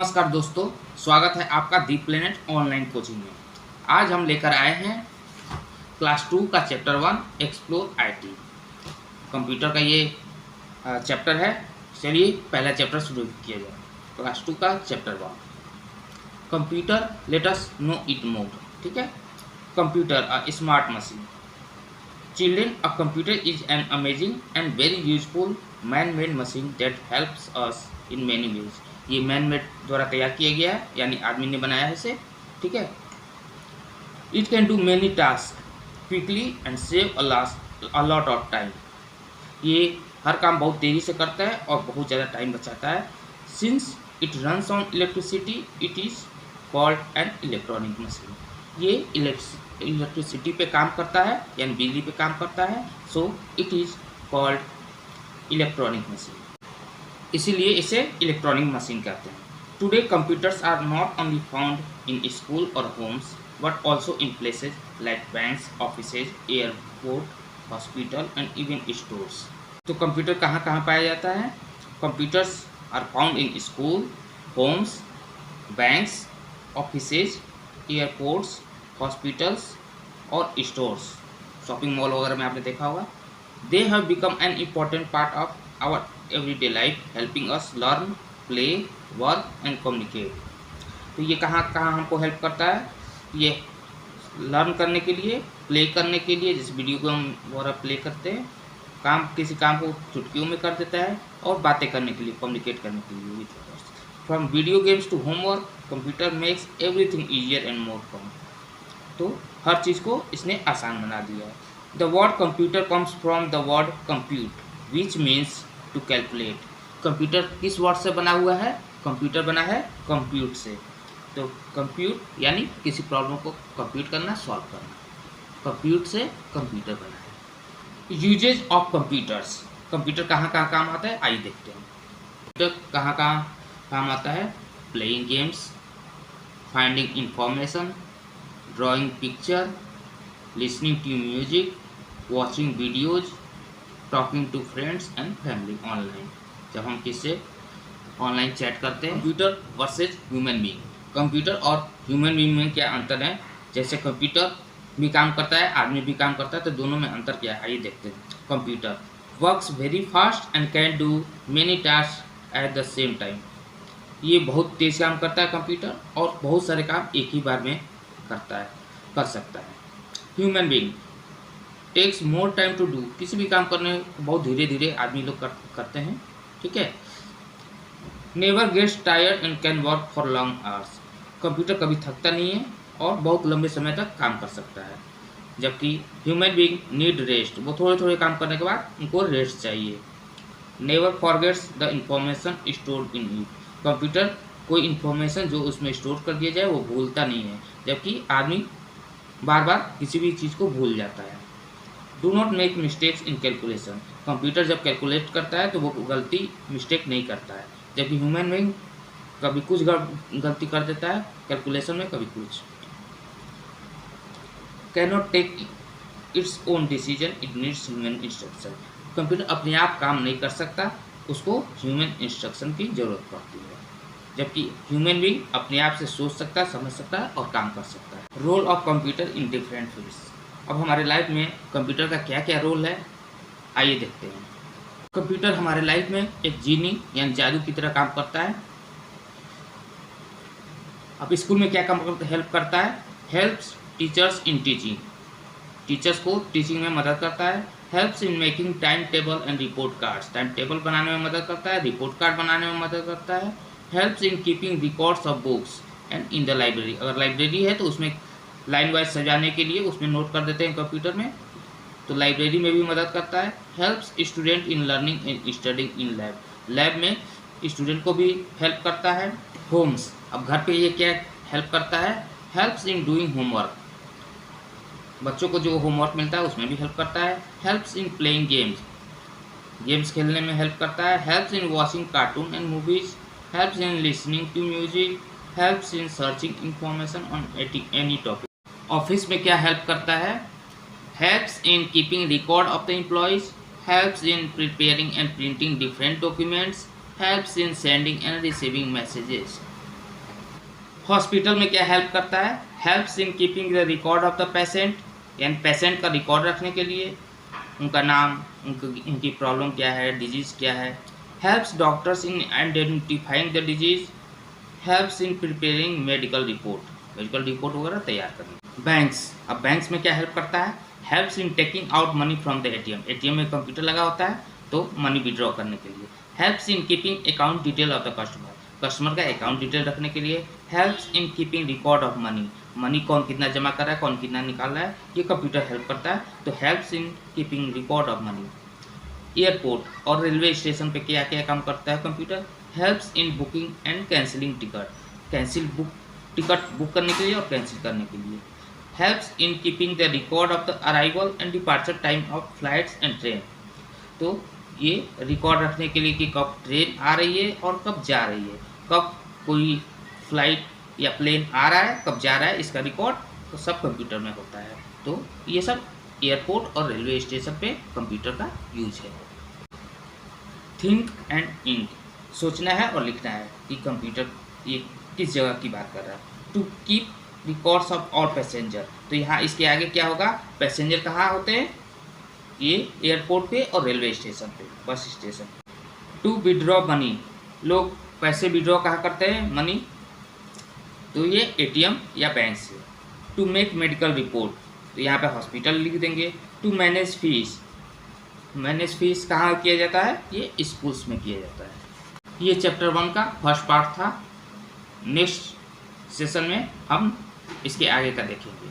नमस्कार दोस्तों, स्वागत है आपका दी प्लेनेट ऑनलाइन कोचिंग में। आज हम लेकर आए हैं क्लास 2 का चैप्टर 1 एक्सप्लोर आईटी। कंप्यूटर का ये चैप्टर है। चलिए पहला चैप्टर शुरू किया जाए। क्लास 2 का chapter 1 computer, let us know it more. ठीक है। Computer a smart machine. Children, a computer is an amazing and very useful man made machine that helps us in many ways. ये man made द्वारा तैयार किया गया है, यानी आदमी ने बनाया है इसे। ठीक है। It can do many task quickly and save a lot of time. ये हर काम बहुत तेज़ी से करता है और बहुत ज़्यादा टाइम बचाता है। Since it runs on electricity it is called an electronic machine. ये इलेक्ट्रिसिटी पे काम करता है, यानी बिजली पे काम करता है। So it is called electronic machine, इसीलिए इसे इलेक्ट्रॉनिक मशीन कहते हैं। Today computers are not only found in school और homes but also in places like banks, offices, airport, hospital and even stores. तो कंप्यूटर कहाँ कहाँ पाया जाता है? Computers are found in school, homes, banks, offices, airports, hospitals और stores. Shopping mall वगैरह में आपने देखा होगा। They have become an important part of our everyday life, helping us learn, play, work and communicate। तो ये कहाँ कहाँ हमको हेल्प करता है? ये लर्न करने के लिए, प्ले करने के लिए, जिस वीडियो को हम वगैरह प्ले करते हैं, किसी काम को चुटकियों में कर देता है, और बातें करने के लिए, कम्युनिकेट करने के लिए with others. From video games to homework, computer makes everything easier and more fun. तो हर चीज़ को इसने आसान बना दिया है। The word computer comes from the word compute which means to calculate. Computer किस वर्ड से बना हुआ है? कंप्यूटर बना है कंप्यूट से। तो कंप्यूट यानी किसी प्रॉब्लम को कंप्यूट करना, सॉल्व करना। कंप्यूट से कंप्यूटर बना है। Usage of computers. कंप्यूटर कहाँ कहाँ काम आता है, आइए देखते हैं। कंप्यूटर कहाँ कहाँ काम आता है? Playing games, finding information, drawing picture, listening to music, watching videos, talking to friends and family online. जब हम किससे ऑनलाइन चैट करते हैं। Computer versus human being. Computer और ह्यूमन बीइंग में क्या अंतर है? जैसे कंप्यूटर भी काम करता है, आदमी भी काम करता है, तो दोनों में अंतर क्या है, आइए देखते हैं। Computer works very fast and can do many task at the same time. ये बहुत तेज काम करता है कंप्यूटर, और बहुत सारे काम एक ही बार में कर सकता है। Human being takes more time to do. किसी भी काम करने को बहुत धीरे धीरे आदमी लोग करते हैं। ठीक है। Never gets tired and can work for long hours. Computer कभी थकता नहीं है और बहुत लंबे समय तक काम कर सकता है, जबकि ह्यूमन बीइंग नीड रेस्ट। वो थोड़े थोड़े काम करने के बाद उनको रेस्ट चाहिए। Never forgets the information stored in it. Computer कोई इन्फॉर्मेशन जो उसमें स्टोर कर दिया जाए वो भूलता नहीं है, जबकि आदमी बार बार किसी भी चीज़ को भूल जाता है। Do not make mistakes in calculation. Computer जब कैलकुलेट करता है तो वो गलती मिस्टेक नहीं करता है, जबकि ह्यूमन बीइंग कभी कुछ गलती कर देता है कैलकुलेशन में, कभी कुछ। Cannot take its own decision, it needs human instruction. Computer अपने आप काम नहीं कर सकता, उसको ह्यूमन इंस्ट्रक्शन की ज़रूरत पड़ती है, जबकि ह्यूमन बीइंग अपने आप से सोच सकता है, समझ सकता है और काम कर सकता है। Role of computer in different fields. अब हमारे लाइफ में कंप्यूटर का क्या क्या रोल है, आइए देखते हैं। कंप्यूटर हमारे लाइफ में एक जीनी यानी जादू की तरह काम करता है। अब स्कूल में क्या काम हेल्प करता है? Helps teachers in teaching. Teachers को टीचिंग में मदद करता है। Helps in making time table and report cards. Time table बनाने में मदद करता है, रिपोर्ट कार्ड बनाने में मदद करता है। Helps in keeping records of books and in the library. अगर लाइब्रेरी है तो उसमें लाइन वाइज सजाने के लिए उसमें नोट कर देते हैं कंप्यूटर में, तो लाइब्रेरी में भी मदद करता है। Helps student in learning and studying in lab. Lab में स्टूडेंट को भी हेल्प करता है। होम्स, अब घर पे ये क्या हेल्प करता है? Helps in doing homework. बच्चों को जो होमवर्क मिलता है उसमें भी हेल्प करता है। Helps in playing games. Games खेलने में हेल्प करता है। Helps in watching cartoon and movies. Helps in listening to music. Helps in searching information on any topic. Office में क्या हेल्प करता है? Helps in keeping record of the employees. Helps in preparing and printing different documents. Helps in sending and receiving messages. Hospital में क्या help करता है? Helps in keeping the record of the patient, यानी patient का record रखने के लिए, उनका नाम, उनकी प्रॉब्लम क्या है, डिजीज़ क्या है। Helps doctors in identifying the disease, helps in preparing medical report वगैरह तैयार करने। बैंक्स, अब बैंक्स में क्या हेल्प करता है? Helps in taking out money from the ATM में कंप्यूटर लगा होता है तो मनी विड्रॉ करने के लिए। Helps in keeping account detail of the customer का अकाउंट डिटेल रखने के लिए। Helps in keeping record of money कौन कितना जमा कर रहा है, कौन कितना निकाल रहा है, ये कंप्यूटर हेल्प करता है। तो helps in keeping record of money. Airport और रेलवे स्टेशन पे क्या क्या काम करता है computer? Helps in booking and cancelling ticket, ticket book करने के लिए और कैंसिल करने के लिए। Helps in keeping the record of the arrival and departure time of flights and train, तो ये रिकॉर्ड रखने के लिए कि कब ट्रेन आ रही है और कब जा रही है, कब कोई फ्लाइट या प्लेन आ रहा है, कब जा रहा है, इसका रिकॉर्ड तो सब कंप्यूटर में होता है। तो ये सब एयरपोर्ट और रेलवे स्टेशन पे कंप्यूटर का यूज है। थिंक एंड इंक, सोचना है और लिखना है कि कंप्यूटर ये किस जगह की बात कर रहा है। To keep records of all passenger, तो यहाँ इसके आगे क्या होगा? पैसेंजर कहाँ होते हैं? ये एयरपोर्ट पे और रेलवे स्टेशन पे, bus station. To withdraw money, लोग पैसे विड्रॉ कहाँ करते हैं मनी? तो ये एटीएम या बैंक से। टू मेक मेडिकल रिपोर्ट, तो यहाँ पे हॉस्पिटल लिख देंगे। टू मैनेज फीस कहाँ किया जाता है? ये स्कूल्स में किया जाता है। ये चैप्टर 1 का फर्स्ट पार्ट था। नेक्स्ट सेशन में हम इसके आगे का देखेंगे।